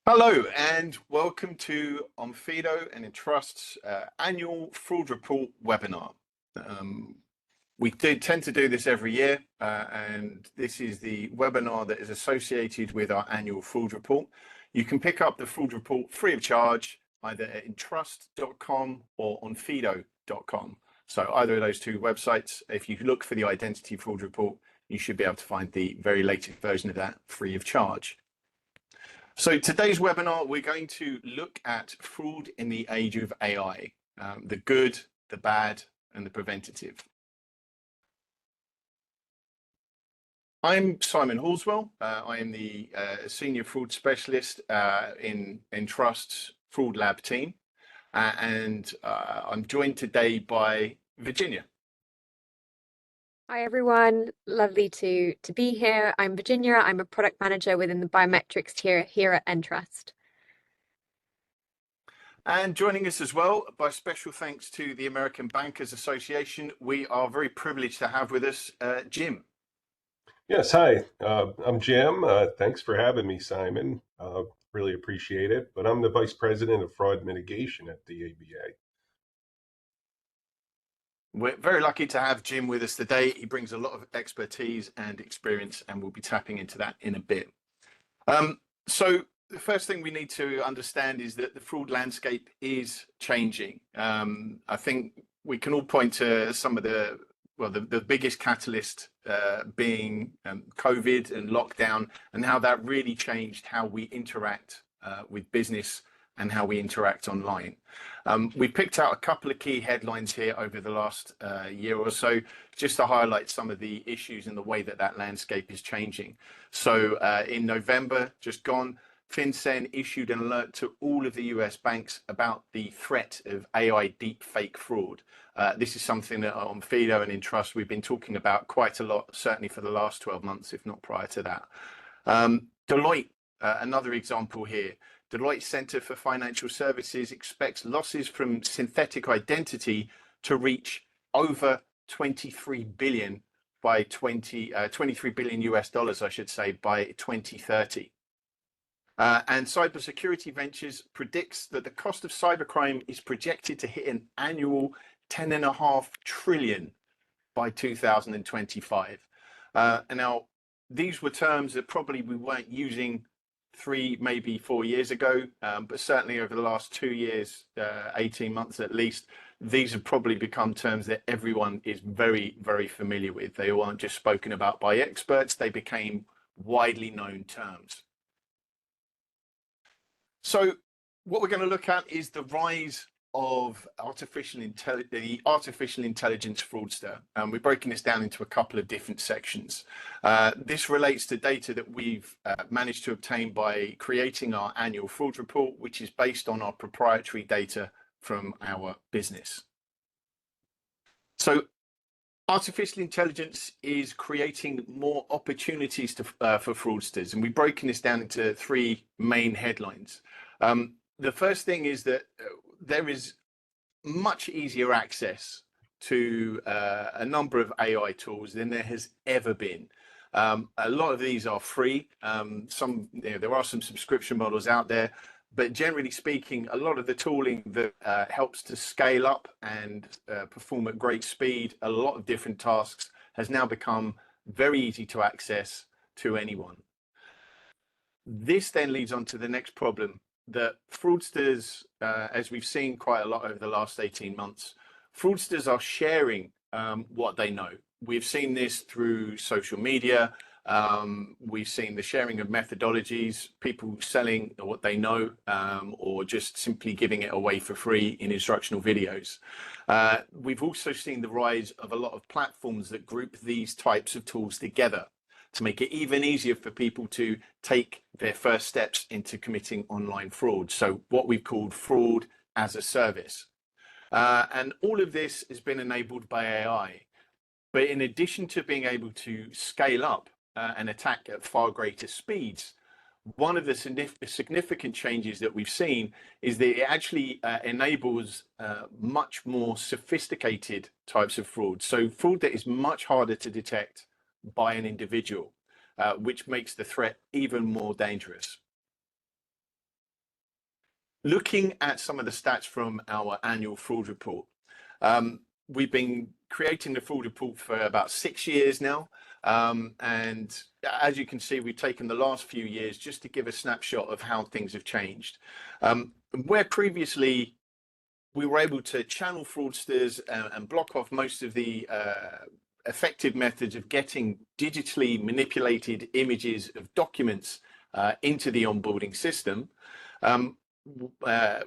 Hello and welcome to Onfido and Entrust's annual fraud report webinar. Um, we tend to do this every year, and this is the webinar that is associated with our annual fraud report. You can pick up the fraud report free of charge either at entrust.com or onfido.com. So either of those two websites, if you look for the identity fraud report, you should be able to find the very latest version of that free of charge. So today's webinar, we're going to look at fraud in the age of AI, the good, the bad, and the preventative. I'm Simon Horswell. I am the Senior Fraud Specialist in Trust's Fraud Lab team. And I'm joined today by Virginia. Hi everyone, lovely to be here. I'm Virginia. I'm a product manager within the biometrics here at Entrust. And joining us as well, by special thanks to the American Bankers Association, we are very privileged to have with us Jim. Yes, hi, I'm Jim. Thanks for having me, Simon. Really appreciate it. But I'm the Vice President of Fraud Mitigation at the ABA. We're very lucky to have Jim with us today. He brings a lot of expertise and experience, and we'll be tapping into that in a bit. So the first thing we need to understand is that the fraud landscape is changing. I think we can all point to some of the biggest catalyst being COVID and lockdown, and how that really changed how we interact with business and how we interact online. We picked out a couple of key headlines here over the last year or so, just to highlight some of the issues and the way that that landscape is changing. So in November, just gone, FinCEN issued an alert to all of the US banks about the threat of AI deepfake fraud. This is something that on Fido and Entrust we've been talking about quite a lot, certainly for the last 12 months, if not prior to that. Deloitte, another example here. Deloitte Center for Financial Services expects losses from synthetic identity to reach over 23 billion by 23 billion US dollars, I should say, by 2030. And Cybersecurity Ventures predicts that the cost of cybercrime is projected to hit an annual 10.5 trillion by 2025. And now, these were terms that probably we weren't using 3, maybe 4 years ago, but certainly over the last 2 years, 18 months at least, these have probably become terms that everyone is very, very familiar with. They weren't just spoken about by experts, they became widely known terms. So what we're going to look at is the rise of the artificial intelligence fraudster. We're breaking this down into a couple of different sections. This relates to data that we've managed to obtain by creating our annual fraud report, which is based on our proprietary data from our business. So artificial intelligence is creating more opportunities for fraudsters, and we've broken this down into 3 main headlines. The first thing is that there is much easier access to a number of AI tools than there has ever been. A lot of these are free. There are some subscription models out there, but generally speaking, a lot of the tooling that helps to scale up and perform at great speed a lot of different tasks has now become very easy to access to anyone. This then leads on to the next problem, that fraudsters, as we've seen quite a lot over the last 18 months, fraudsters are sharing what they know. We've seen this through social media. We've seen the sharing of methodologies, people selling what they know, or just simply giving it away for free in instructional videos. We've also seen the rise of a lot of platforms that group these types of tools together to make it even easier for people to take their first steps into committing online fraud. So what we've called fraud as a service. And all of this has been enabled by AI. But in addition to being able to scale up and attack at far greater speeds, one of the significant changes that we've seen is that it actually enables much more sophisticated types of fraud. So fraud that is much harder to detect by an individual, which makes the threat even more dangerous. Looking at some of the stats from our annual fraud report, we've been creating the fraud report for about 6 years now. And as you can see, we've taken the last few years just to give a snapshot of how things have changed. Where previously we were able to channel fraudsters and block off most of the effective methods of getting digitally manipulated images of documents into the onboarding system,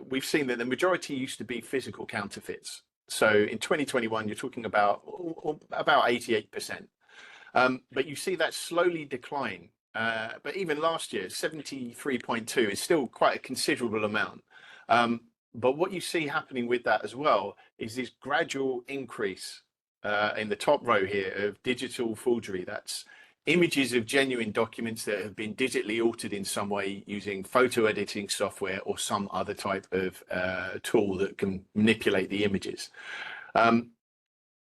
we've seen that the majority used to be physical counterfeits. So in 2021, you're talking about 88%. But you see that slowly decline. But even last year, 73.2 is still quite a considerable amount. But what you see happening with that as well is this gradual increase in the top row here of digital forgery. That's images of genuine documents that have been digitally altered in some way using photo editing software or some other type of tool that can manipulate the images.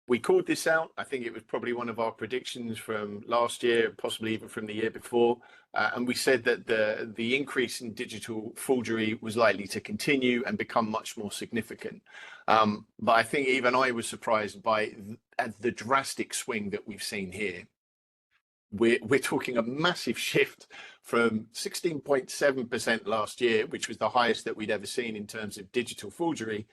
We called this out. I think it was probably one of our predictions from last year, possibly even from the year before. And we said that the increase in digital forgery was likely to continue and become much more significant. But I think even I was surprised by the drastic swing that we've seen here. We're talking a massive shift from 16.7% last year, which was the highest that we'd ever seen in terms of digital forgery,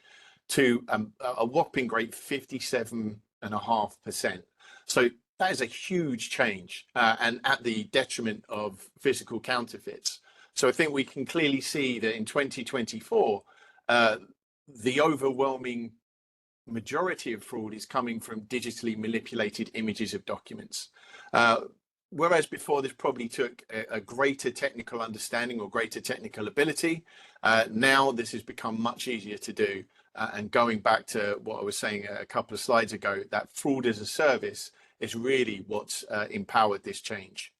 to a whopping great 57.5%. So that is a huge change and at the detriment of physical counterfeits. So I think we can clearly see that in 2024, the overwhelming majority of fraud is coming from digitally manipulated images of documents. Whereas before this probably took a greater technical understanding or greater technical ability, now this has become much easier to do. And going back to what I was saying a couple of slides ago, that fraud as a service is really what's empowered this change.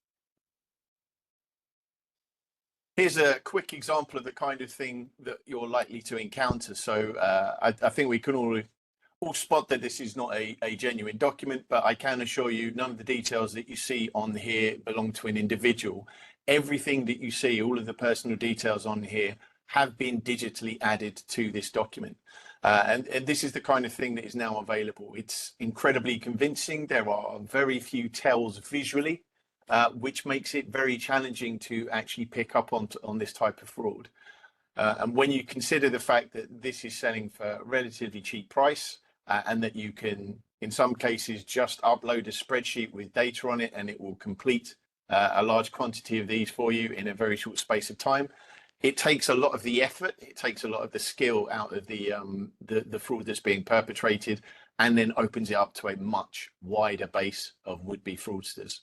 Here's a quick example of the kind of thing that you're likely to encounter. So I think we can all spot that this is not a genuine document, but I can assure you none of the details that you see on here belong to an individual. Everything that you see, all of the personal details on here, have been digitally added to this document. And this is the kind of thing that is now available. It's incredibly convincing. There are very few tells visually, which makes it very challenging to actually pick up on this type of fraud. And when you consider the fact that this is selling for a relatively cheap price, and that you can, in some cases, just upload a spreadsheet with data on it and it will complete a large quantity of these for you in a very short space of time. It takes a lot of the effort, it takes a lot of the skill out of the fraud that's being perpetrated, and then opens it up to a much wider base of would-be fraudsters.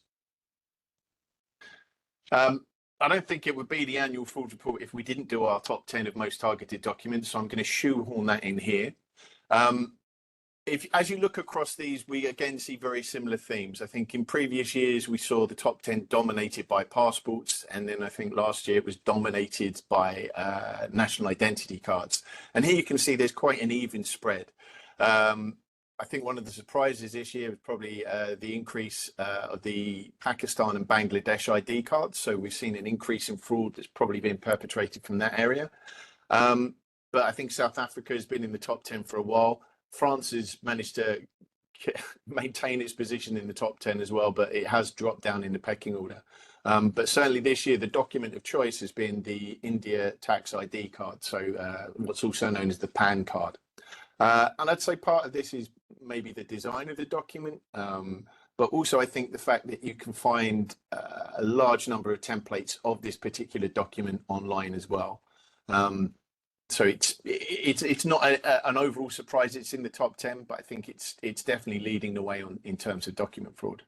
I don't think it would be the annual fraud report if we didn't do our top 10 of most targeted documents, so I'm going to shoehorn that in here. As you look across these, we again see very similar themes. I think in previous years, we saw the top 10 dominated by passports. And then I think last year it was dominated by national identity cards. And here you can see there's quite an even spread. I think one of the surprises this year was probably the increase of the Pakistan and Bangladesh ID cards. So we've seen an increase in fraud that's probably been perpetrated from that area. But I think South Africa has been in the top 10 for a while. France has managed to maintain its position in the top 10 as well, but it has dropped down in the pecking order. But certainly this year, the document of choice has been the India tax ID card, so what's also known as the PAN card. And I'd say part of this is maybe the design of the document, but also I think the fact that you can find a large number of templates of this particular document online as well. So it's not an overall surprise. It's in the top 10, but I think it's definitely leading the way in terms of document fraud.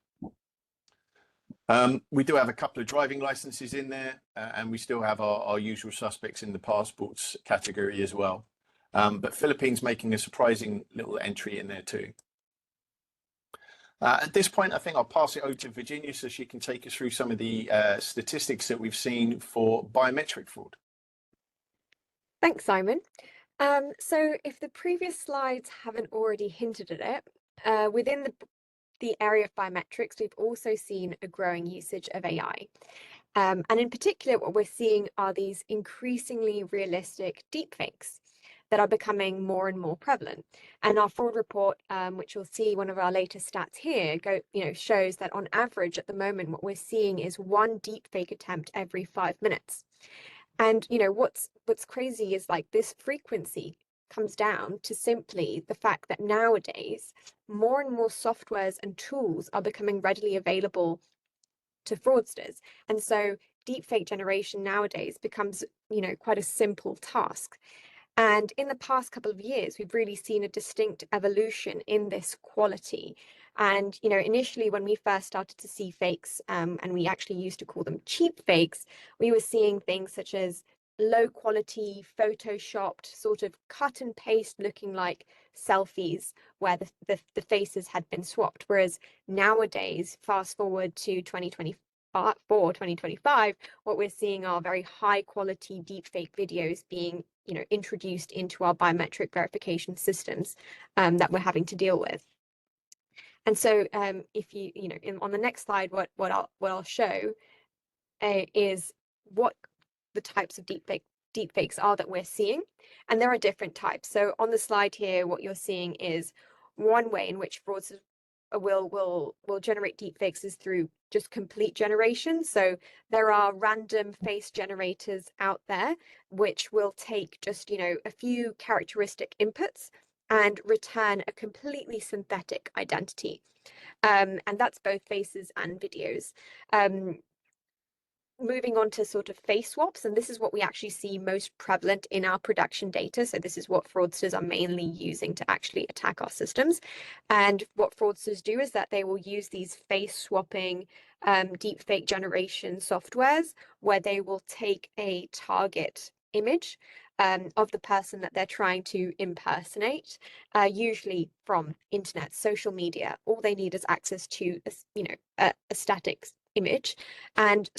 We do have a couple of driving licenses in there, and we still have our usual suspects in the passports category as well. But Philippines making a surprising little entry in there too. At this point, I think I'll pass it over to Virginia so she can take us through some of the statistics that we've seen for biometric fraud. Thanks, Simon. So if the previous slides haven't already hinted at it, within the area of biometrics, we've also seen a growing usage of AI. And in particular, what we're seeing are these increasingly realistic deepfakes that are becoming more and more prevalent. And our fraud report, which you'll see one of our latest stats here, shows that on average at the moment, what we're seeing is one deepfake attempt every 5 minutes. And what's crazy is like this frequency comes down to simply the fact that nowadays more and more softwares and tools are becoming readily available to fraudsters. And so deepfake generation nowadays becomes, quite a simple task. And in the past couple of years, we've really seen a distinct evolution in this quality. And, initially when we first started to see fakes, and we actually used to call them cheap fakes, we were seeing things such as low quality, photoshopped, sort of cut and paste looking like selfies where the faces had been swapped. Whereas nowadays, fast forward to 2025, what we're seeing are very high quality deepfake videos being introduced into our biometric verification systems that we're having to deal with. And so if on the next slide, what I'll show is what the types of deepfakes are that we're seeing. And there are different types. So on the slide here, what you're seeing is one way in which fraudsters will generate deepfakes is through just complete generation. So there are random face generators out there which will take just a few characteristic inputs and return a completely synthetic identity, and that's both faces and videos. Moving on to sort of face swaps, and this is what we actually see most prevalent in our production data. So this is what fraudsters are mainly using to actually attack our systems. And what fraudsters do is that they will use these face swapping deepfake generation softwares where they will take a target image of the person that they're trying to impersonate, usually from internet, social media. All they need is access to a static image, and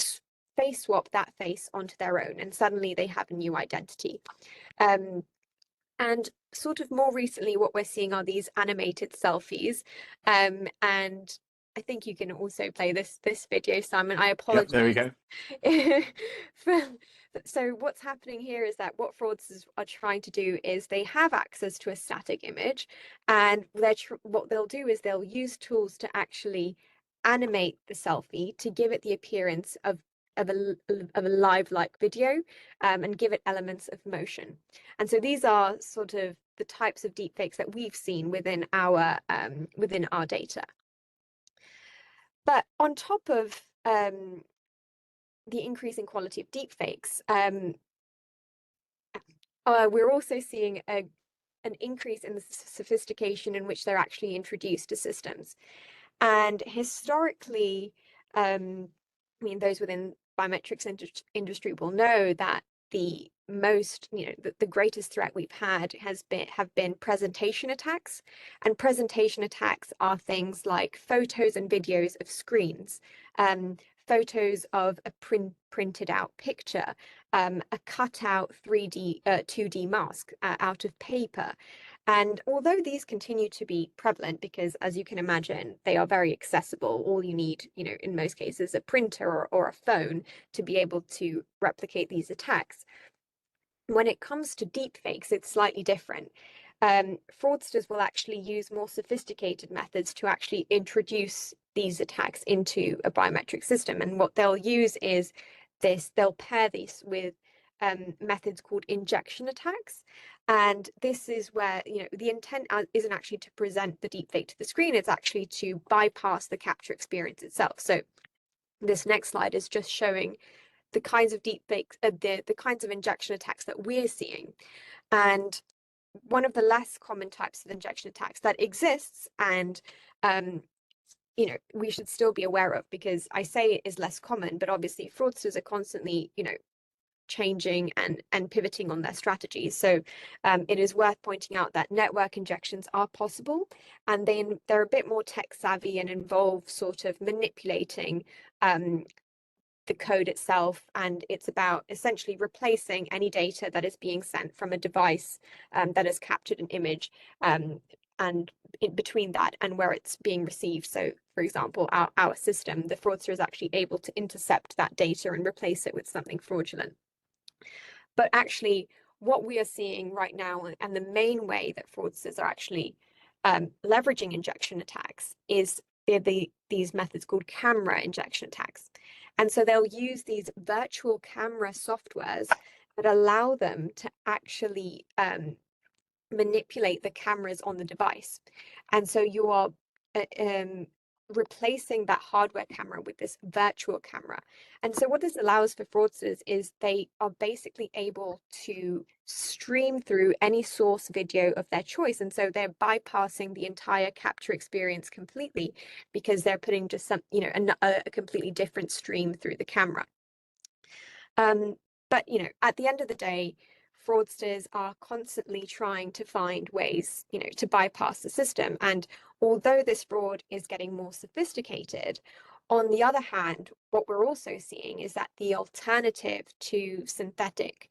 face swap that face onto their own, and suddenly they have a new identity. And sort of more recently, what we're seeing are these animated selfies. And I think you can also play this video, Simon. I apologize. Yep, there we go. So what's happening here is that what fraudsters are trying to do is they have access to a static image, and what they'll do is they'll use tools to actually animate the selfie to give it the appearance of a live-like video, and give it elements of motion. And so these are sort of the types of deepfakes that we've seen within our data. But on top of the increasing quality of deepfakes, we're also seeing an increase in the sophistication in which they're actually introduced to systems. And historically, those within biometrics industry will know that the greatest threat we've had have been presentation attacks. And presentation attacks are things like photos and videos of screens, photos of a printed out picture, a cutout 2D mask out of paper. And although these continue to be prevalent, because as you can imagine, they are very accessible, all you need, in most cases, a printer or a phone to be able to replicate these attacks. When it comes to deepfakes, it's slightly different. Fraudsters will actually use more sophisticated methods to actually introduce these attacks into a biometric system. And what they'll use is they'll pair this with methods called injection attacks. And this is where, the intent isn't actually to present the deepfake to the screen, it's actually to bypass the capture experience itself. So this next slide is just showing the kinds of deepfakes, the kinds of injection attacks that we're seeing. And one of the less common types of injection attacks that exists, and we should still be aware of, because I say it is less common, but obviously fraudsters are constantly, changing and pivoting on their strategies. So it is worth pointing out that network injections are possible, and they're a bit more tech savvy and involve sort of manipulating the code itself, and it's about essentially replacing any data that is being sent from a device that has captured an image, and in between that and where it's being received. So, for example, our system, the fraudster is actually able to intercept that data and replace it with something fraudulent. But actually, what we are seeing right now, and the main way that fraudsters are actually leveraging injection attacks, is these methods called camera injection attacks. And so they'll use these virtual camera softwares that allow them to actually manipulate the cameras on the device. And so you are replacing that hardware camera with this virtual camera. And so what this allows for fraudsters is they are basically able to stream through any source video of their choice. And so they're bypassing the entire capture experience completely, because they're putting just some, a completely different stream through the camera. But at the end of the day, fraudsters are constantly trying to find ways, to bypass the system. And although this fraud is getting more sophisticated, on the other hand, what we're also seeing is that the alternative to synthetic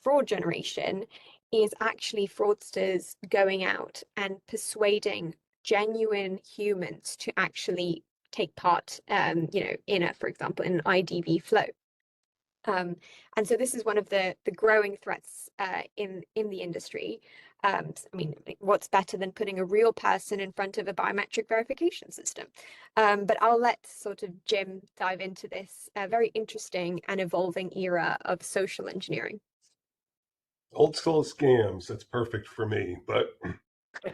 fraud generation is actually fraudsters going out and persuading genuine humans to actually take part, for example, in an IDV flow. And so this is one of the growing threats in the industry. I mean, what's better than putting a real person in front of a biometric verification system? But I'll let sort of Jim dive into this very interesting and evolving era of social engineering. Old school scams, that's perfect for me. But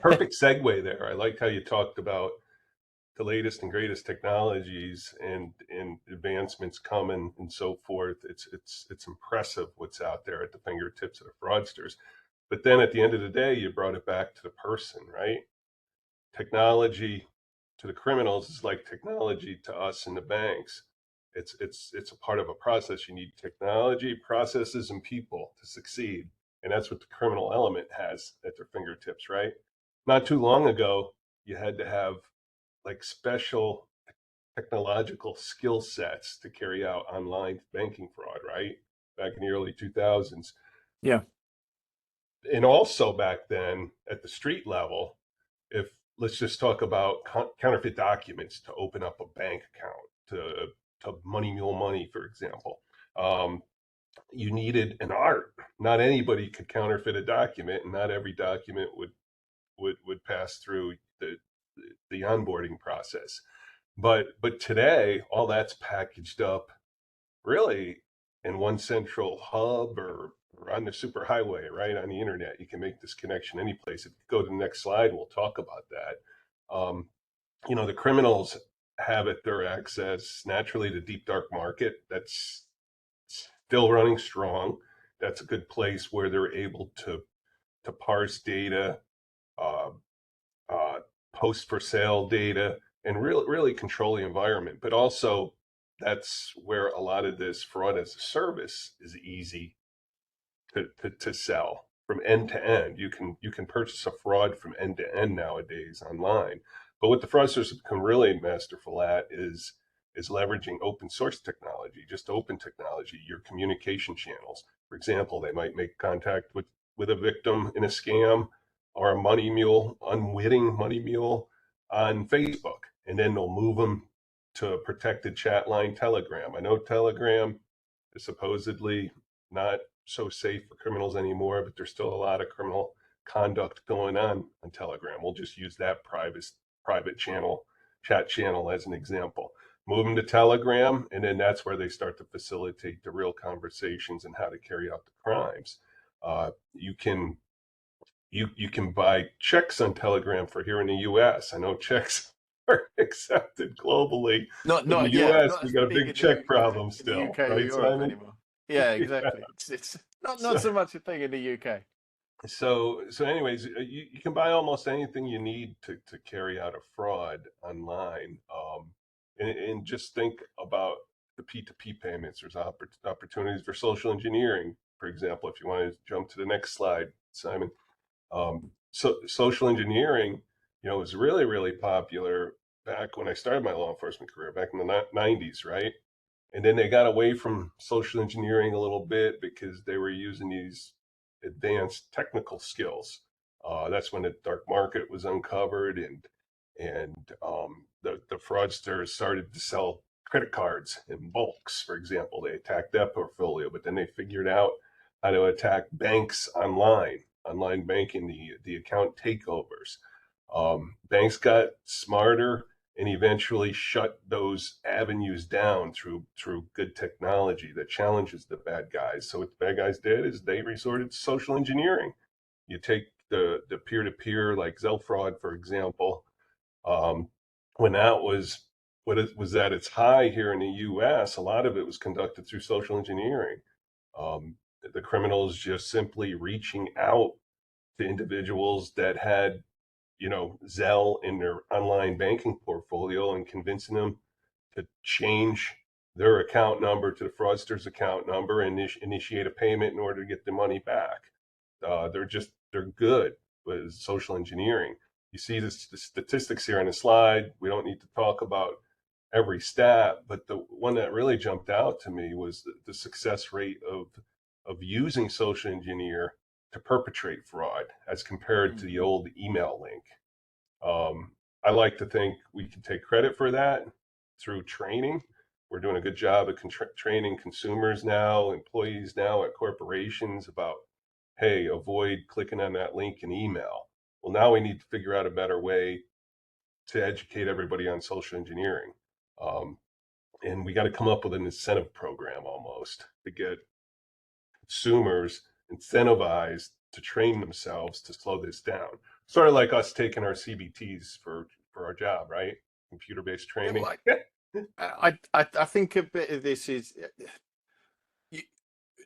perfect segue there. I like how you talked about the latest and greatest technologies and advancements coming and so forth. It's impressive what's out there at the fingertips of the fraudsters. But then at the end of the day, you brought it back to the person, right? Technology to the criminals is like technology to us in the banks. It's a part of a process. You need technology, processes, and people to succeed. And that's what the criminal element has at their fingertips, right? Not too long ago, you had to have like special technological skill sets to carry out online banking fraud, right? Back in the early 2000s. Yeah. And also back then at the street level, if let's just talk about counterfeit documents to open up a bank account, to money mule money, for example. You needed an art. Not anybody could counterfeit a document, and not every document would pass through the onboarding process. But today, all that's packaged up really in one central hub or on the superhighway, right on the internet. You can make this connection any place. If you go to the next slide, we'll talk about that. The criminals have at their access naturally the deep dark market. That's still running strong. That's a good place where they're able to parse data, uh, post for sale data, and really control the environment. But also, that's where a lot of this fraud as a service is easy to sell from end to end. You can purchase a fraud from end to end nowadays online. But what the fraudsters have become really masterful at is leveraging open source technology, just open technology, your communication channels. For example, they might make contact with a victim in a scam or a money mule, unwitting money mule on Facebook, and then they'll move them to a protected chat line, Telegram. I know Telegram is supposedly not so safe for criminals anymore, but there's still a lot of criminal conduct going on Telegram. We'll just use that private channel, chat channel as an example. Move them to Telegram, and then that's where they start to facilitate the real conversations and how to carry out the crimes. You can buy checks on Telegram for here in the U.S. I know checks are accepted globally. Not in the yeah, U.S., not we as got a big big in check the, problem in the still, UK or right, Europe Simon? anymore. Yeah, exactly. It's not so much a thing in the UK. So anyways, you can buy almost anything you need to carry out a fraud online. And just think about the P2P payments. There's opportunities for social engineering, for example, if you want to jump to the next slide, Simon. So social engineering, was really, really popular back when I started my law enforcement career back in the 90s, right? And then they got away from social engineering a little bit because they were using these advanced technical skills. That's when the dark market was uncovered, the fraudsters started to sell credit cards in bulks. For example, they attacked that portfolio, but then they figured out how to attack banks online banking, the account takeovers. Banks got smarter and eventually shut those avenues down through good technology that challenges the bad guys. So what the bad guys did is they resorted to social engineering. You take the peer-to-peer, like Zelle fraud, for example. When that was what it was at its high here in the U.S., a lot of it was conducted through social engineering. Um, the criminals just simply reaching out to individuals that had, Zelle in their online banking portfolio and convincing them to change their account number to the fraudster's account number and initiate a payment in order to get the money back. They're good with social engineering. You see the statistics here on the slide. We don't need to talk about every stat, but the one that really jumped out to me was the success rate of using social engineer to perpetrate fraud as compared to the old email link. I like to think we can take credit for that through training. We're doing a good job of training consumers now, employees now at corporations about, hey, avoid clicking on that link in email. Well, now we need to figure out a better way to educate everybody on social engineering. And we got to come up with an incentive program almost to get consumers incentivized to train themselves to slow this down. Sort of like us taking our CBTs for our job, right? Computer-based training. I think a bit of this is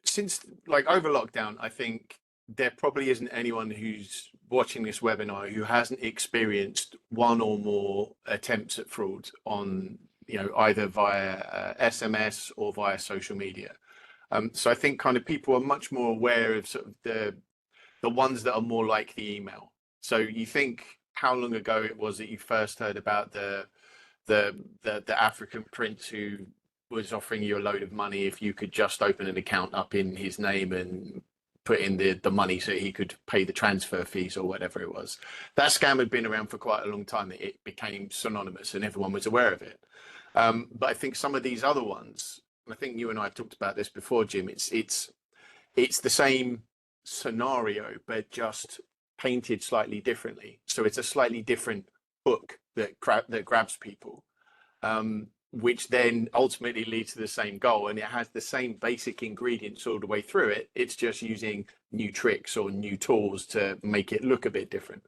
since like over lockdown, I think there probably isn't anyone who's watching this webinar who hasn't experienced one or more attempts at fraud on, either via SMS or via social media. So I think kind of people are much more aware of sort of the ones that are more like the email. So you think how long ago it was that you first heard about the African prince who was offering you a load of money if you could just open an account up in his name and put in the money so he could pay the transfer fees or whatever it was. That scam had been around for quite a long time. It became synonymous and everyone was aware of it. But I think some of these other ones, and I think you and I have talked about this before, Jim, it's the same scenario, but just painted slightly differently. So it's a slightly different hook that grabs people, which then ultimately leads to the same goal. And it has the same basic ingredients all the way through it. It's just using new tricks or new tools to make it look a bit different.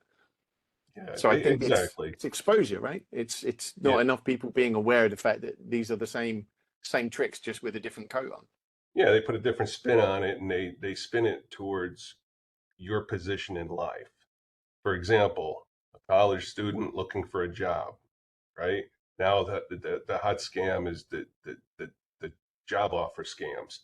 Yeah, So I think exactly. it's exposure, right? It's not enough people being aware of the fact that these are the same tricks, just with a different coat on. Yeah, they put a different spin on it, and they spin it towards your position in life. For example, a college student looking for a job, right? Now the hot scam is the job offer scams.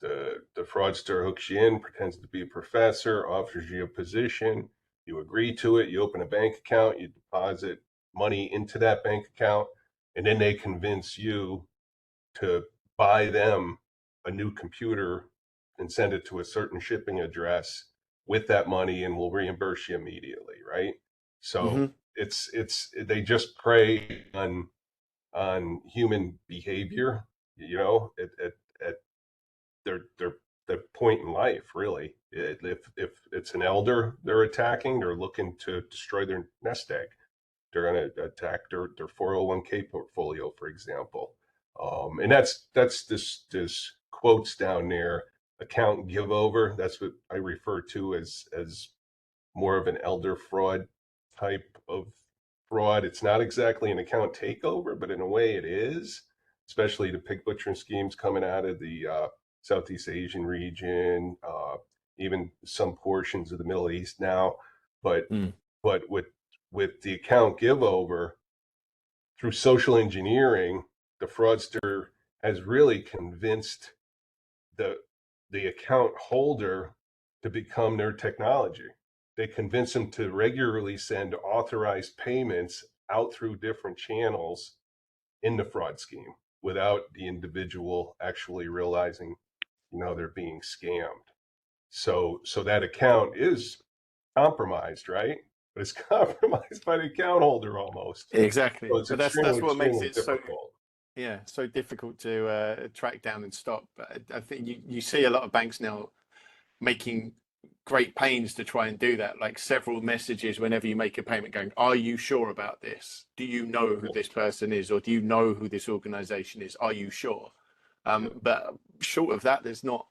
The fraudster hooks you in, pretends to be a professor, offers you a position, you agree to it, you open a bank account, you deposit money into that bank account, and then they convince you to buy them a new computer and send it to a certain shipping address with that money, and we'll reimburse you immediately, right? So they just prey on human behavior, at their point in life, really. If it's an elder they're attacking, they're looking to destroy their nest egg. They're going to attack their 401k portfolio, for example. And that's this quotes down there, account give over. That's what I refer to as more of an elder fraud type of fraud. It's not exactly an account takeover, but in a way it is, especially the pig butchering schemes coming out of the Southeast Asian region, even some portions of the Middle East now. But with the account give over through social engineering, the fraudster has really convinced the account holder to become their technology. They convince them to regularly send authorized payments out through different channels in the fraud scheme without the individual actually realizing, they're being scammed. So that account is compromised, right? But it's compromised by the account holder almost. Exactly. So it's But that's what makes extremely it so, difficult. yeah, so difficult to track down and stop. But I think you see a lot of banks now making great pains to try and do that, like several messages whenever you make a payment going, are you sure about this? Do you know who this person is, or do you know who this organization is? Are you sure? But short of that, there's not,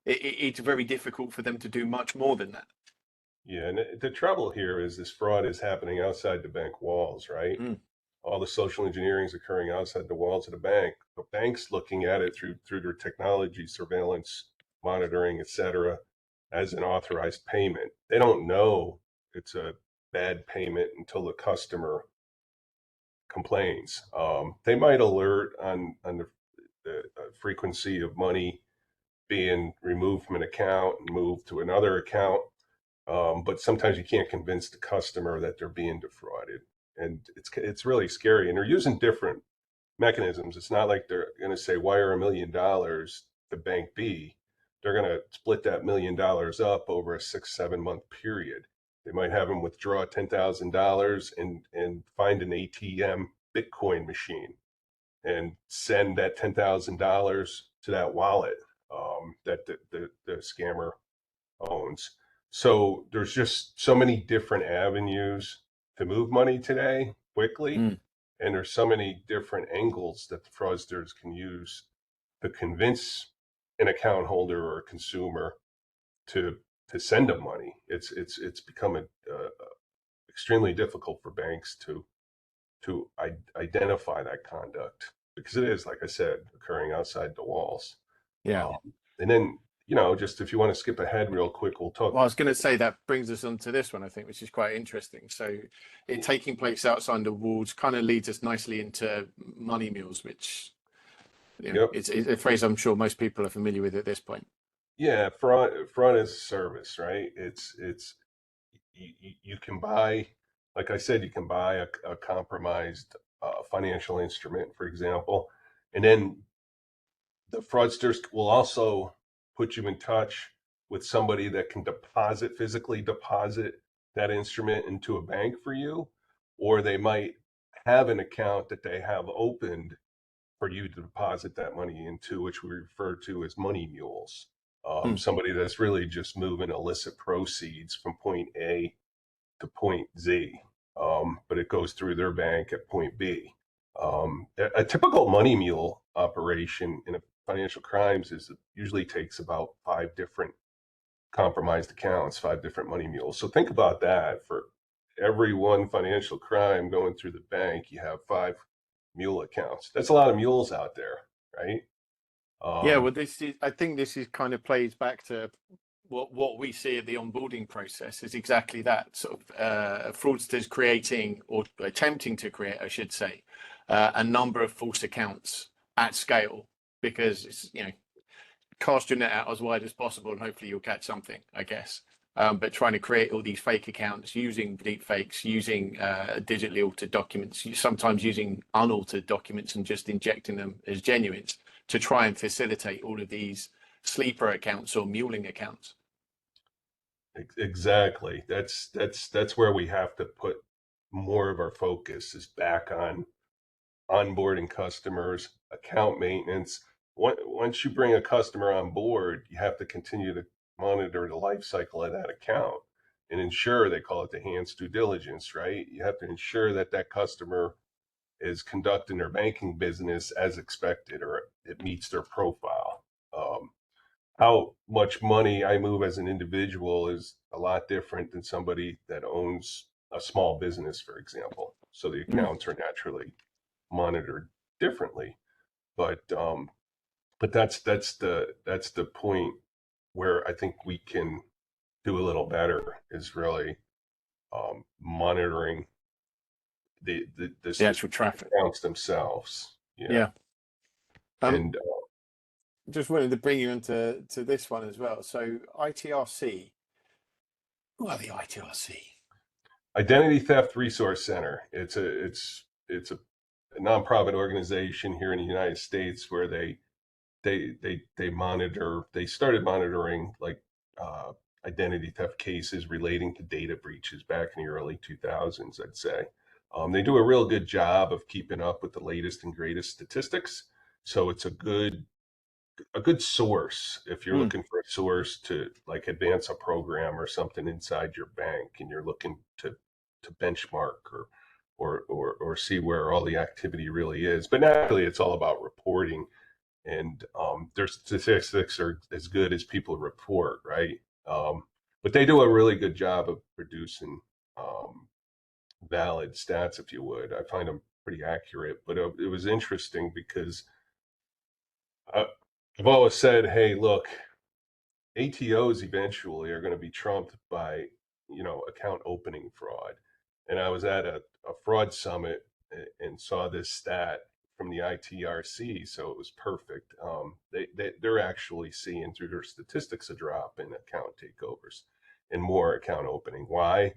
it's very difficult for them to do much more than that. Yeah, and the trouble here is this fraud is happening outside the bank walls, right? Mm. All the social engineering is occurring outside the walls of the bank. The bank's looking at it through their technology, surveillance, monitoring, etc., as an authorized payment. They don't know it's a bad payment until the customer complains. They might alert on the frequency of money being removed from an account and moved to another account. But sometimes you can't convince the customer that they're being defrauded, and it's really scary. And they're using different mechanisms. It's not like they're going to say wire $1 million to bank B. They're going to split that $1 million up over a 6-7 month period. They might have them withdraw $10,000 and find an ATM Bitcoin machine and send that $10,000 to that wallet that the scammer owns. So there's just so many different avenues to move money today quickly. Mm. And there's so many different angles that the fraudsters can use to convince an account holder or a consumer to send them money. It's become extremely difficult for banks to identify that conduct, because it is, like I said, occurring outside the walls. Yeah. And then, just if you want to skip ahead real quick, we'll talk. Well, I was going to say that brings us on to this one, I think, which is quite interesting. So, it taking place outside the walls kind of leads us nicely into money mules, which Yep. it's a phrase I'm sure most people are familiar with at this point. Yeah, fraud as a service, right? It's you can buy, like I said, you can buy a compromised financial instrument, for example, and then the fraudsters will also put you in touch with somebody that can physically deposit that instrument into a bank for you, or they might have an account that they have opened for you to deposit that money into, which we refer to as money mules. Somebody that's really just moving illicit proceeds from point A to point Z, but it goes through their bank at point B. A typical money mule operation in a financial crimes usually takes about 5 different compromised accounts, 5 different money mules. So think about that. For every one financial crime going through the bank, you have 5 mule accounts. That's a lot of mules out there, right? Yeah, well, I think this is kind of plays back to what we see at the onboarding process is exactly that sort of fraudsters creating or attempting to create, I should say, a number of false accounts at scale, because it's, cast your net out as wide as possible and hopefully you'll catch something, I guess. But trying to create all these fake accounts using deepfakes, using digitally altered documents, sometimes using unaltered documents and just injecting them as genuines to try and facilitate all of these sleeper accounts or muling accounts. Exactly. That's where we have to put more of our focus, is back on onboarding customers, account maintenance. Once you bring a customer on board, you have to continue to monitor the life cycle of that account and ensure, they call it the enhanced due diligence, right? You have to ensure that that customer is conducting their banking business as expected, or it meets their profile. How much money I move as an individual is a lot different than somebody that owns a small business, for example. So the accounts are naturally monitored differently. But that's the point where I think we can do a little better, is really monitoring the actual traffic accounts themselves. Yeah. And Just wanted to bring you into this one as well. So ITRC, who are the ITRC? Identity Theft Resource Center. It's a nonprofit organization here in the United States where they monitor. They started monitoring like identity theft cases relating to data breaches back in the early 2000s, I'd say. They do a real good job of keeping up with the latest and greatest statistics. So it's a good source if you're Mm. looking for a source to like advance a program or something inside your bank, and you're looking to benchmark or see where all the activity really is. But naturally, it's all about reporting, and their statistics are as good as people report, right? But they do a really good job of producing valid stats, if you would. I find them pretty accurate. But it was interesting because I've always said, hey, look, ATOs eventually are going to be trumped by, account opening fraud. And I was at a fraud summit and saw this stat from the ITRC, so it was perfect. They're actually seeing through their statistics a drop in account takeovers and more account opening. Why?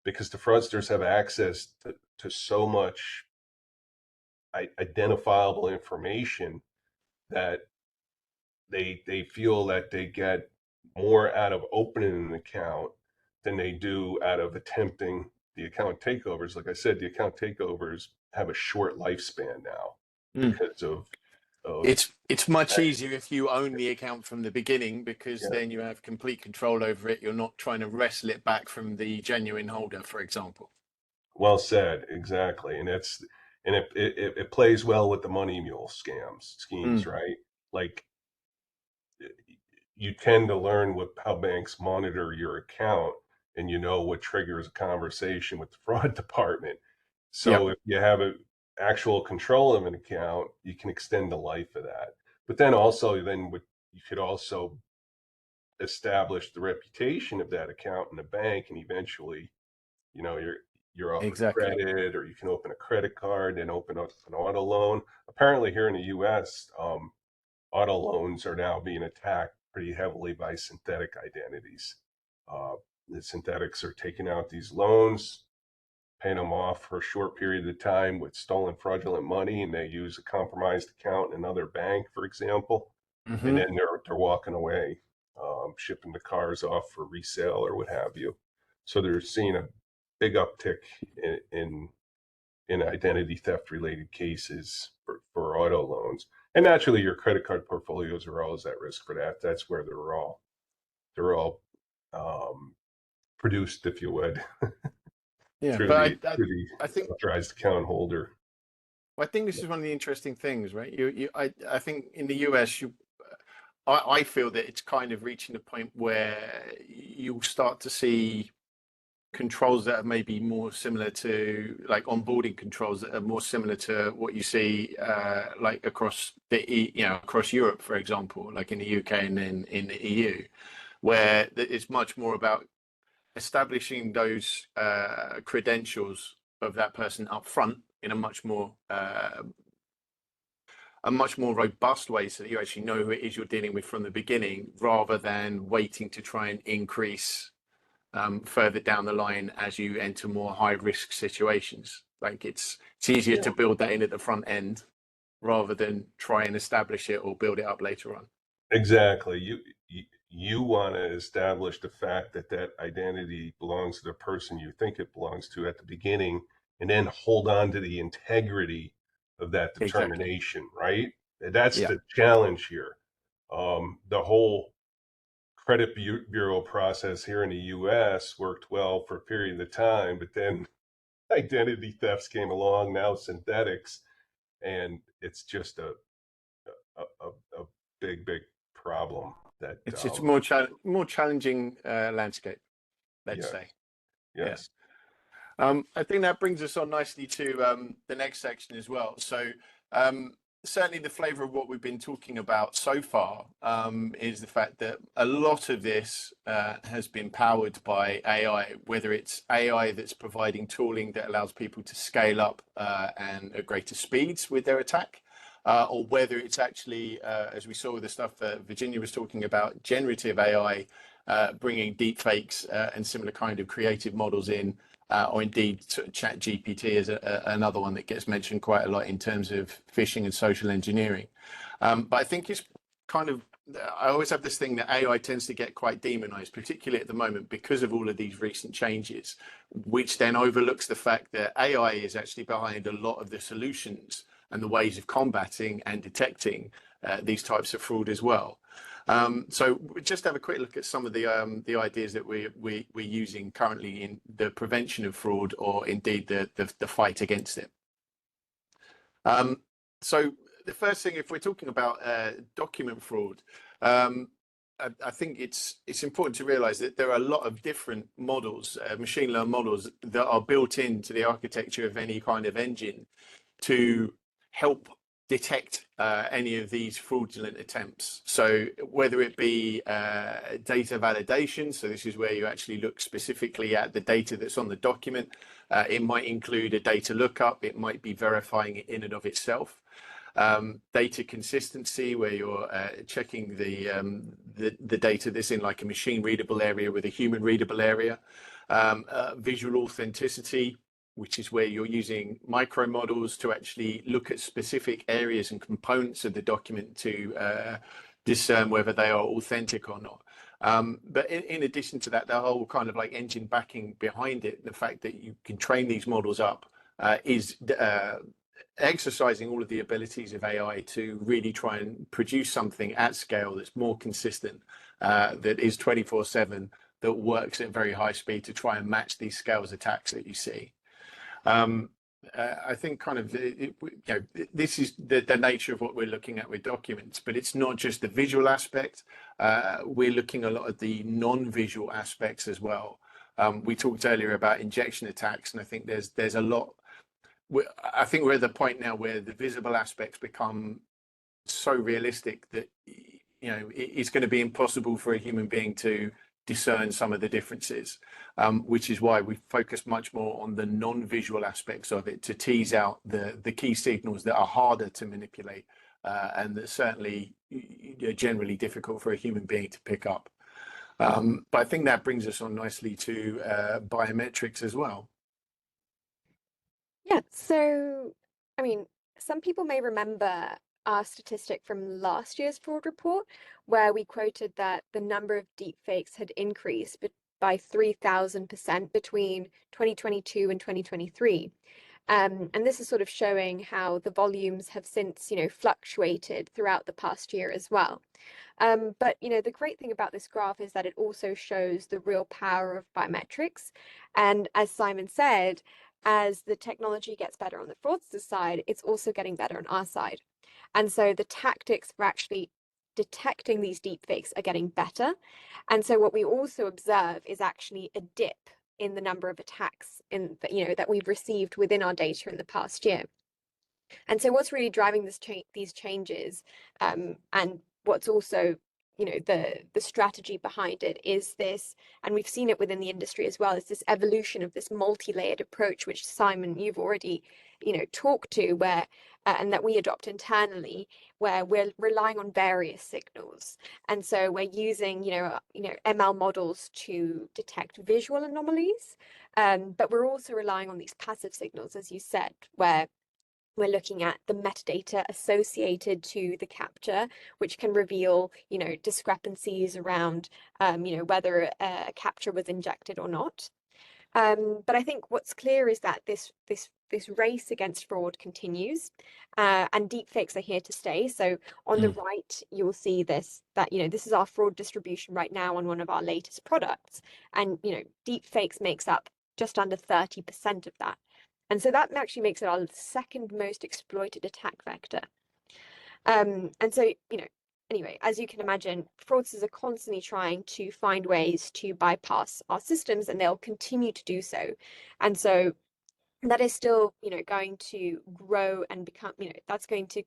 Because the fraudsters have access to so much identifiable information that they feel that they get more out of opening an account than they do out of attempting the account takeovers. Like I said, the account takeovers have a short lifespan now Mm. because of It's much easier if you own the account from the beginning, because yeah, then you have complete control over it. You're not trying to wrestle it back from the genuine holder, for example. well said, exactly. And it plays well with the money mule schemes, Mm. right? Like you tend to learn how banks monitor your account, and what triggers a conversation with the fraud department. So Yep. if you have actual control of an account, you can extend the life of that. But then also, you could also establish the reputation of that account in the bank, and eventually, you're offered Exactly. credit, or you can open a credit card and open up an auto loan. Apparently, here in the U.S., auto loans are now being attacked pretty heavily by synthetic identities. The synthetics are taking out these loans, paying them off for a short period of time with stolen fraudulent money, and they use a compromised account in another bank, for example, and Hmm. then they're walking away, shipping the cars off for resale or what have you. So they're seeing a big uptick in identity theft related cases for auto loans. And naturally, your credit card portfolios are always at risk for that. That's where they're all produced, if you would, Yeah, through but the I think authorized account holder. I think this is one of the interesting things, right? I think in the US, I feel that it's kind of reaching a point where you'll start to see controls that are maybe more similar to, like, onboarding controls that are more similar to what you see like across across Europe, for example, like in the UK and then in the EU, where it's much more about establishing those credentials of that person up front in a much more robust way, so that you actually know who it is you're dealing with from the beginning, rather than waiting to try and increase further down the line as you enter more high risk situations. Like it's easier Yeah, to build that in at the front end rather than try and establish it or build it up later on. exactly. You want to establish the fact that that identity belongs to the person you think it belongs to at the beginning, and then hold on to the integrity of that Exactly. determination, right? That's Yeah. the challenge here. The whole credit bureau process here in the U.S. worked well for a period of time, but then identity thefts came along, now synthetics, and it's just a big problem that It's more challenging landscape, let's yes, say. Yeah. yes. I think that brings us on nicely to the next section as well. So, um, certainly the flavor of what we've been talking about so far is the fact that a lot of this has been powered by AI, whether it's AI that's providing tooling that allows people to scale up and at greater speeds with their attack. Or whether it's actually, as we saw with the stuff that Virginia was talking about, generative AI bringing deepfakes and similar kind of creative models in, or indeed Chat GPT is another one that gets mentioned quite a lot in terms of phishing and social engineering. But I think it's kind of I always have this thing that AI tends to get quite demonized, particularly at the moment because of all of these recent changes, which then overlooks the fact that AI is actually behind a lot of the solutions and the ways of combating and detecting these types of fraud as well. So just have a quick look at some of the ideas that we're using currently in the prevention of fraud, or indeed the fight against it. So the first thing, if we're talking about document fraud, I think it's important to realize that there are a lot of different models, machine learned models, that are built into the architecture of any kind of engine to help detect any of these fraudulent attempts. So whether it be data validation, so this is where you actually look specifically at the data that's on the document. It might include a data lookup. It might be verifying it in and of itself. Data consistency, where you're checking the data that's in like a machine readable area with a human readable area. Visual authenticity, which is where you're using micro models to actually look at specific areas and components of the document to discern whether they are authentic or not. But in addition to that, the whole kind of like engine backing behind it, the fact that you can train these models up is exercising all of the abilities of AI to really try and produce something at scale that's more consistent, that is 24/7, that works at very high speed to try and match these scales attacks that you see. I think kind of this is the nature of what we're looking at with documents, but it's not just the visual aspect. We're looking a lot at the non-visual aspects as well. We talked earlier about injection attacks, and I think there's a lot. I think we're at the point now where the visible aspects become so realistic that it's going to be impossible for a human being to discern some of the differences, which is why we focus much more on the non-visual aspects of it to tease out the key signals that are harder to manipulate and that certainly generally difficult for a human being to pick up. But I think that brings us on nicely to biometrics as well. Yeah, so I mean, some people may remember our statistic from last year's fraud report, where we quoted that the number of deepfakes had increased by 3,000% between 2022 and 2023. And this is sort of showing how the volumes have since, fluctuated throughout the past year as well. But, the great thing about this graph is that it also shows the real power of biometrics. And as Simon said, as the technology gets better on the fraudster side, it's also getting better on our side. And so the tactics for actually detecting these deepfakes are getting better. And so what we also observe is actually a dip in the number of attacks that we've received within our data in the past year. And so what's really driving these changes, and what's also the strategy behind it is this, and we've seen it within the industry as well, is this evolution of this multi-layered approach, which Simon, you've already talked to, where and that we adopt internally, where we're relying on various signals. And so we're using ML models to detect visual anomalies, but we're also relying on these passive signals, as you said, where we're looking at the metadata associated to the capture, which can reveal, discrepancies around, whether a capture was injected or not. But I think what's clear is that this race against fraud continues, and deepfakes are here to stay. So on the right, you will see this is our fraud distribution right now on one of our latest products, and deepfakes makes up just under 30% of that. And so that actually makes it our second most exploited attack vector. And so, anyway, as you can imagine, fraudsters are constantly trying to find ways to bypass our systems, and they'll continue to do so. And so that is still, going to grow and become, that's going to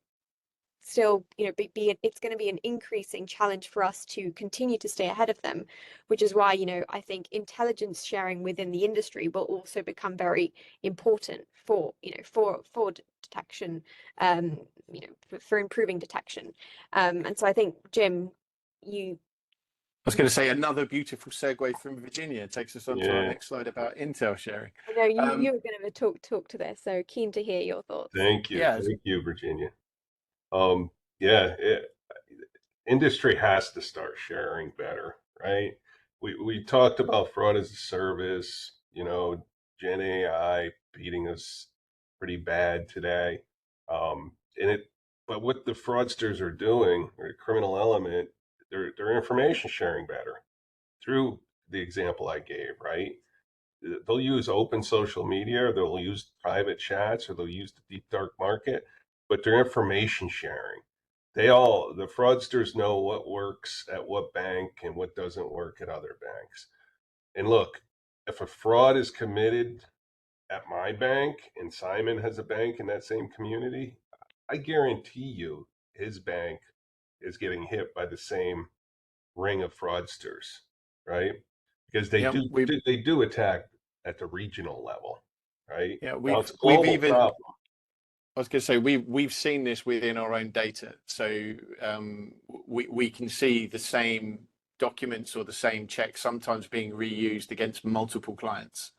still, it's going to be an increasing challenge for us to continue to stay ahead of them, which is why, I think intelligence sharing within the industry will also become very important for detection, for improving detection. And so I think, Jim, I was going to say another beautiful segue from Virginia takes us on to our next slide about intel sharing. I know you were going to talk to this, so keen to hear your thoughts. Thank you. Yeah. Thank you, Virginia. industry has to start sharing better, right? We talked about fraud as a service, Gen AI beating us pretty bad today. And it, but what the fraudsters are doing, or the criminal element, they're information sharing better through the example I gave, right? They'll use open social media, or they'll use private chats, or they'll use the deep dark market, but they're information sharing. The fraudsters know what works at what bank and what doesn't work at other banks. And look, if a fraud is committed at my bank and Simon has a bank in that same community, I guarantee you his bank is getting hit by the same ring of fraudsters, right? Because Yeah, they do attack at the regional level, right? yeah, Now it's a we've global even, problem. I was going to say we've seen this within our own data. So we can see the same documents or the same checks sometimes being reused against multiple clients.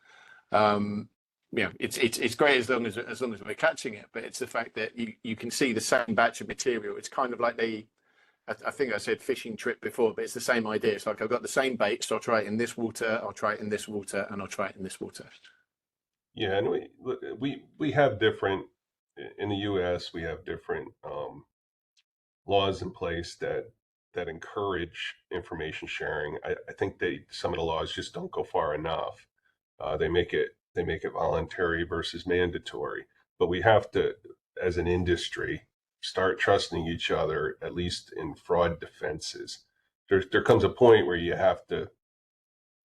It's great as long as we're catching it, but it's the fact that you can see the same batch of material. It's kind of like I think I said fishing trip before, but it's the same idea. It's like I've got the same bait, so I'll try it in this water, I'll try it in this water, and I'll try it in this water. Yeah, and we have different in the U.S. We have different laws in place that encourage information sharing. I think some of the laws just don't go far enough. They make it voluntary versus mandatory. But we have to, as an industry, start trusting each other, at least in fraud defenses. There comes a point where you have to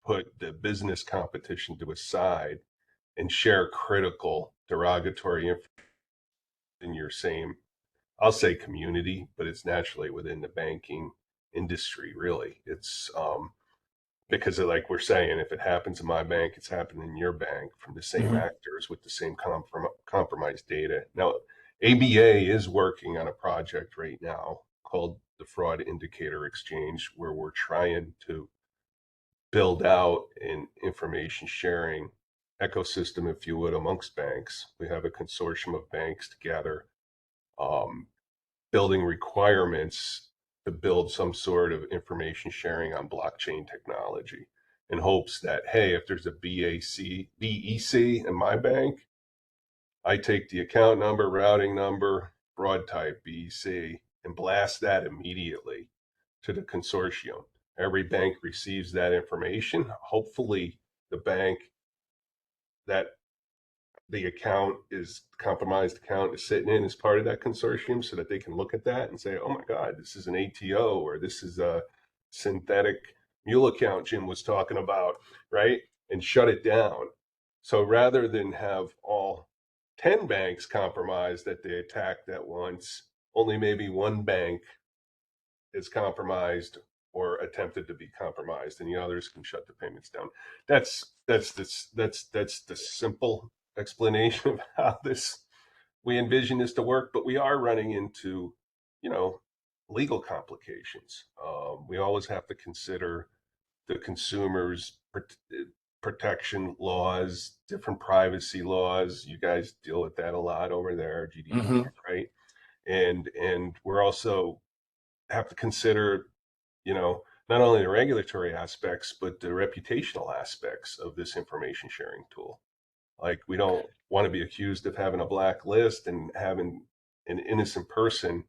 put the business competition to a side and share critical derogatory information in your same, I'll say community, but it's naturally within the banking industry, really. It's because like we're saying, if it happens in my bank, it's happening in your bank from the same actors with the same compromised data. Now, ABA is working on a project right now called the Fraud Indicator Exchange, where we're trying to build out an information sharing ecosystem, if you would, amongst banks. We have a consortium of banks together, building requirements to build some sort of information sharing on blockchain technology in hopes that, hey, if there's a BEC in my bank, I take the account number, routing number, fraud type BEC, and blast that immediately to the consortium. Every bank receives that information. Hopefully, the bank that the account is compromised account is sitting in as part of that consortium so that they can look at that and say, oh my God, this is an ATO, or this is a synthetic mule account Jim was talking about, right? And shut it down. So rather than have all 10 banks compromised that they attacked at once, only maybe one bank is compromised or attempted to be compromised, and the others can shut the payments down. That's the simple explanation of how we envision this to work, but we are running into, legal complications. We always have to consider the consumers' protection laws, different privacy laws. You guys deal with that a lot over there, GDPR, right? And we're also have to consider, not only the regulatory aspects, but the reputational aspects of this information sharing tool. Like, we don't want to be accused of having a black list and having an innocent person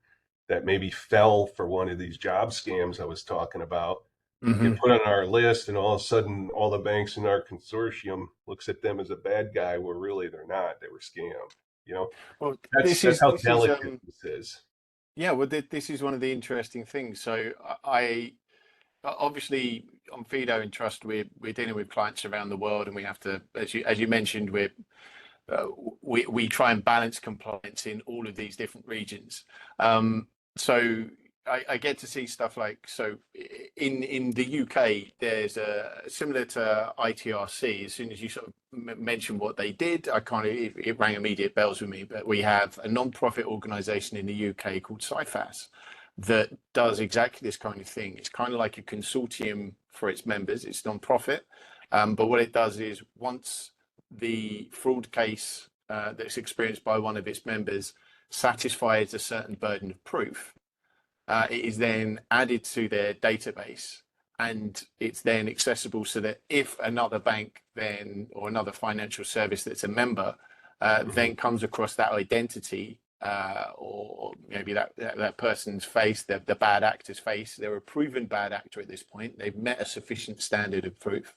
that maybe fell for one of these job scams I was talking about get put on our list, and all of a sudden all the banks in our consortium looks at them as a bad guy, where really they're not. They were scammed. Well, That's how delicate this is. Yeah, well, this is one of the interesting things. So I obviously on Fido and Trust, we're dealing with clients around the world, and we have to, as you mentioned, we try and balance compliance in all of these different regions. So I get to see stuff like, so in the UK, there's similar to ITRC. As soon as you sort of mentioned what they did, it rang immediate bells with me. But we have a non-profit organisation in the UK called CIFAS that does exactly this kind of thing. It's kind of like a consortium for its members. It's non-profit, but what it does is, once the fraud case that's experienced by one of its members satisfies a certain burden of proof, it is then added to their database, and it's then accessible so that if another bank then or another financial service that's a member then comes across that identity, or maybe that person's face, the bad actor's face, they're a proven bad actor at this point, they've met a sufficient standard of proof,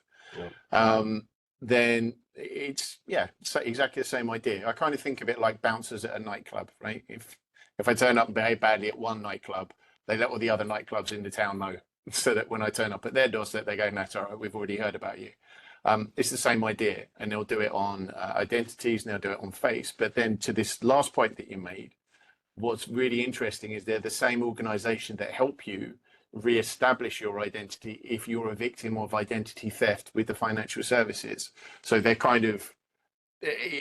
then it's exactly the same idea. I kind of think of it like bouncers at a nightclub, right? If I turn up and behave badly at one nightclub, they let all the other nightclubs in the town know, so that when I turn up at their doorstep, they go, "No, it's all right, we've already heard about you." It's the same idea, and they'll do it on identities, and they'll do it on face. But then to this last point that you made, what's really interesting is they're the same organization that help you re-establish your identity if you're a victim of identity theft with the financial services. So they're kind of,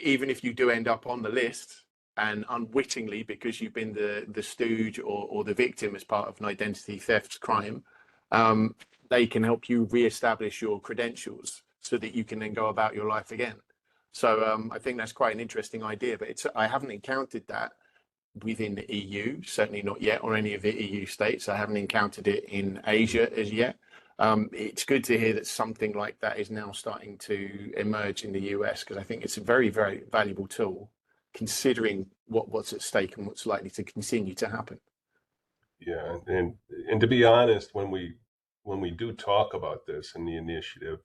even if you do end up on the list and unwittingly, because you've been the stooge or the victim as part of an identity theft crime, they can help you re-establish your credentials so that you can then go about your life again. So I think that's quite an interesting idea, but I haven't encountered that within the EU, certainly not yet, or any of the EU states. I haven't encountered it in Asia as yet. It's good to hear that something like that is now starting to emerge in the US, because I think it's a very, very valuable tool, considering what's at stake and what's likely to continue to happen. Yeah, and to be honest, when we do talk about this in the initiative,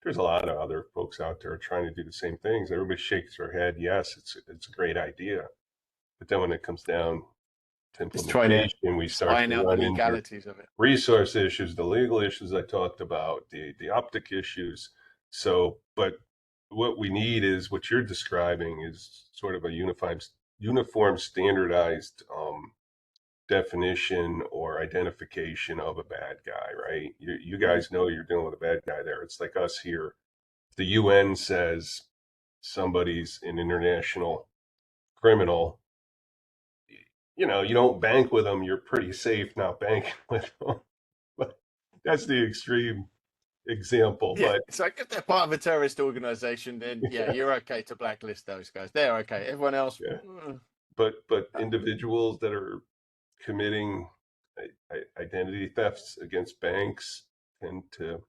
there's a lot of other folks out there trying to do the same things. Everybody shakes their head, yes, it's a great idea. But then when it comes down to implementation, we start iron to out the run into legalities of it. resource issues, the legal issues I talked about, the optic issues. So, but what we need is what you're describing is sort of a uniform, standardized definition or identification of a bad guy, right? You guys know you're dealing with a bad guy there. It's like us here. The UN says somebody's an international criminal. You know, you don't bank with them, you're pretty safe not banking with them. But that's the extreme example. Yeah, But it's like if they're part of a terrorist organization, then yeah, you're okay to blacklist those guys. They're okay. Everyone else, yeah. But individuals that are committing identity thefts against banks tend to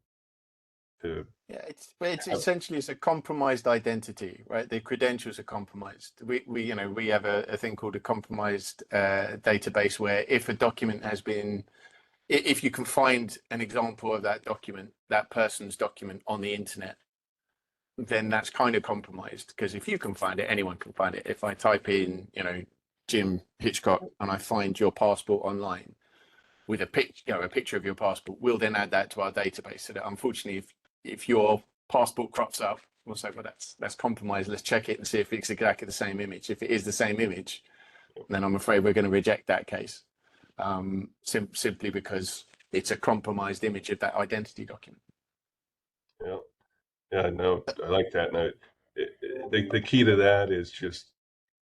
yeah, it's have, essentially it's a compromised identity, right? The credentials are compromised. We have a thing called a compromised database, where if a document has been, if you can find an example of that document, that person's document on the internet, then that's kind of compromised, because if you can find it, anyone can find it. If I type in, Jim Hitchcock, and I find your passport online with a picture of your passport, we'll then add that to our database. So that, unfortunately, if your passport crops up, we'll say, well, that's compromised. Let's check it and see if it's exactly the same image. If it is the same image, then I'm afraid we're going to reject that case, simply because it's a compromised image of that identity document. yeah. Yeah, no, I like that. And the key to that is just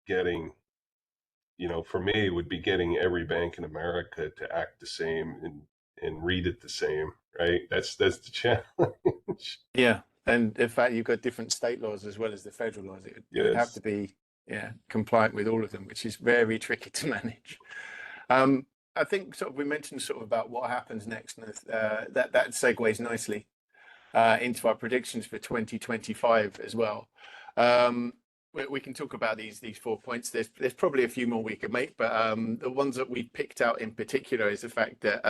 getting, for me, would be getting every bank in America to act the same and read it the same, right? That's the challenge. Yeah, and in fact, you've got different state laws as well as the federal laws. It would have Yes. to be compliant with all of them, which is very tricky to manage. I think we mentioned about what happens next, and that segues nicely into our predictions for 2025 as well. We can talk about these 4 points. There's probably a few more we could make, but the ones that we picked out in particular is the fact that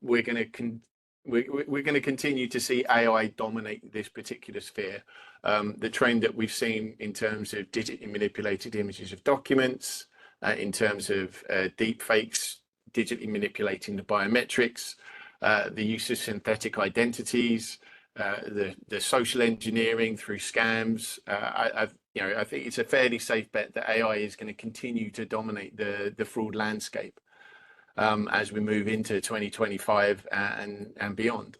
we're going to continue to see AI dominate this particular sphere. The trend that we've seen in terms of digitally manipulated images of documents, in terms of deepfakes, digitally manipulating the biometrics, the use of synthetic identities, the social engineering through scams. I think it's a fairly safe bet that AI is going to continue to dominate the fraud landscape as we move into 2025 and beyond.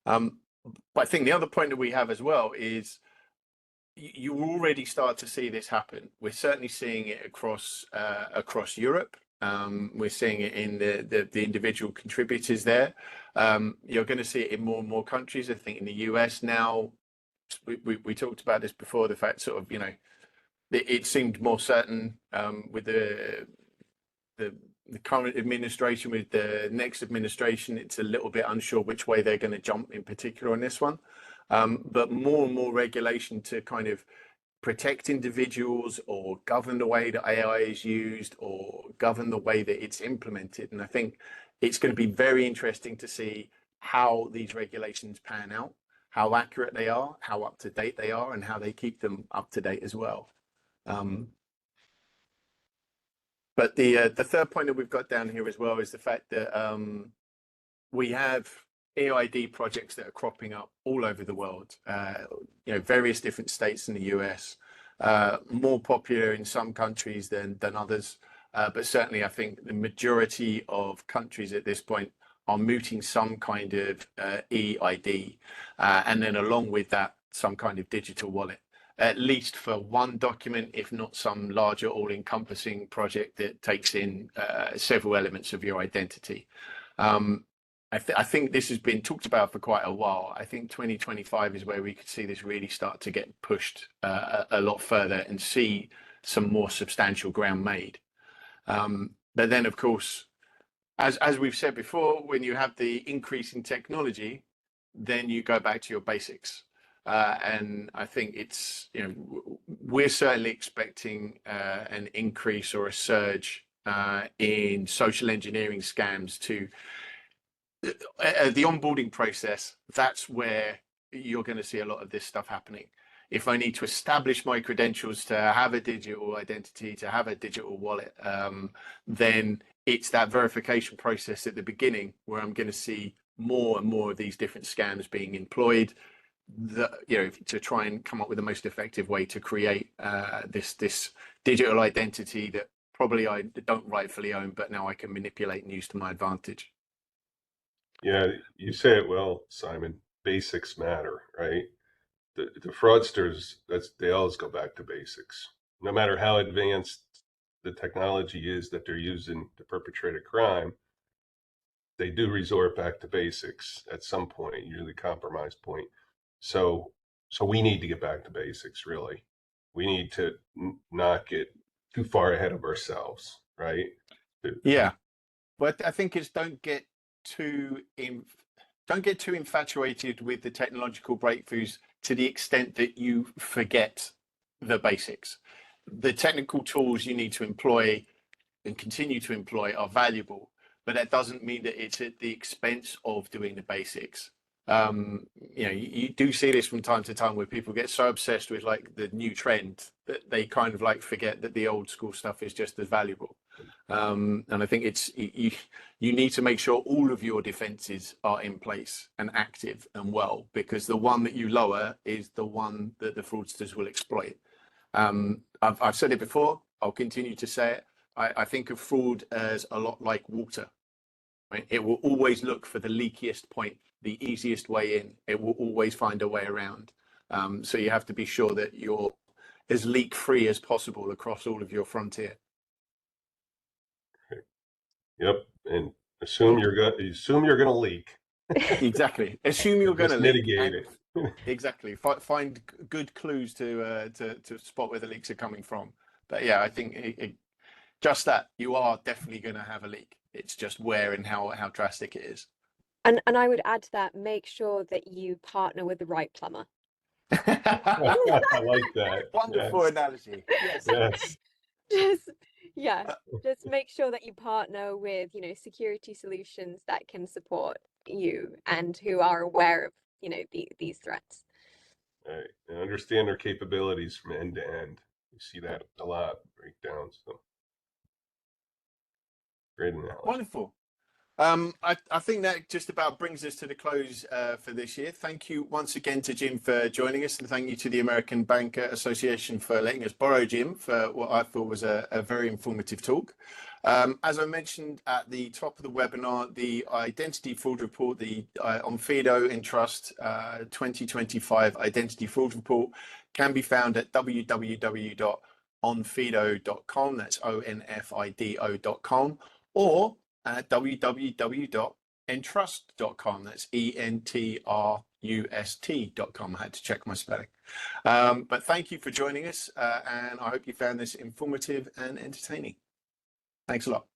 But I think the other point that we have as well is you already start to see this happen. We're certainly seeing it across Europe. We're seeing it in the individual contributors there. You're going to see it in more and more countries. I think in the US now, we talked about this before, the fact it seemed more certain with the the current administration with the next administration, it's a little bit unsure which way they're going to jump in particular on this one. But more and more regulation to kind of protect individuals or govern the way that AI is used or govern the way that it's implemented. And I think it's going to be very interesting to see how these regulations pan out, how accurate they are, how up to date they are, and how they keep them up to date as well. But the third point that we've got down here as well is the fact that we have EID projects that are cropping up all over the world, various different states in the US, more popular in some countries than others. But certainly I think the majority of countries at this point are mooting some kind of EID. And then along with that, some kind of digital wallet, at least for one document, if not some larger all-encompassing project that takes in several elements of your identity. I think this has been talked about for quite a while. I think 2025 is where we could see this really start to get pushed a lot further and see some more substantial ground made. But then, of course, as we've said before, when you have the increase in technology, then you go back to your basics. And I think it's, we're certainly expecting an increase or a surge in social engineering scams to the onboarding process. That's where you're going to see a lot of this stuff happening. If I need to establish my credentials to have a digital identity, to have a digital wallet, then it's that verification process at the beginning where I'm going to see more and more of these different scams being employed, to try and come up with the most effective way to create this digital identity that probably I don't rightfully own, but now I can manipulate and use to my advantage. Yeah, you say it well, Simon. Basics matter, right? The fraudsters, they always go back to basics. No matter how advanced the technology is that they're using to perpetrate a crime, they do resort back to basics at some point, usually compromise point. So we need to get back to basics, really. We need to not get too far ahead of ourselves, right? Yeah, but I think it's don't get too infatuated with the technological breakthroughs to the extent that you forget the basics. The technical tools you need to employ and continue to employ are valuable, but that doesn't mean that it's at the expense of doing the basics. You do see this from time to time where people get so obsessed with like the new trend that they kind of like forget that the old school stuff is just as valuable. And I think it's you need to make sure all of your defenses are in place and active and well, because the one that you lower is the one that the fraudsters will exploit. I've said it before, I'll continue to say it. I think of fraud as a lot like water. Right? It will always look for the leakiest point, the easiest way in. It will always find a way around. So you have to be sure that you're as leak free as possible across all of your frontier. Yep, and assume you're gonna leak. Exactly. Assume you're going to mitigate it. Exactly. Find good clues to spot where the leaks are coming from. But yeah, I think just that you are definitely going to have a leak. It's just where and how drastic it is. And I would add to that, make sure that you partner with the right plumber. I like that. Wonderful analogy. Yes. Just make sure that you partner with, security solutions that can support you and who are aware of, these threats. Right. And understand their capabilities from end to end. You see that a lot, breakdowns. So great analogy. Wonderful. I think that just about brings us to the close for this year. Thank you once again to Jim for joining us, and thank you to the American Banker Association for letting us borrow Jim for what I thought was a very informative talk. As I mentioned at the top of the webinar, the Identity Fraud Report, the Onfido Entrust 2025 Identity Fraud Report, can be found at www.onfido.com. That's onfido.com, or at www.entrust.com. That's entrust.com. I had to check my spelling. But thank you for joining us, and I hope you found this informative and entertaining. Thanks a lot.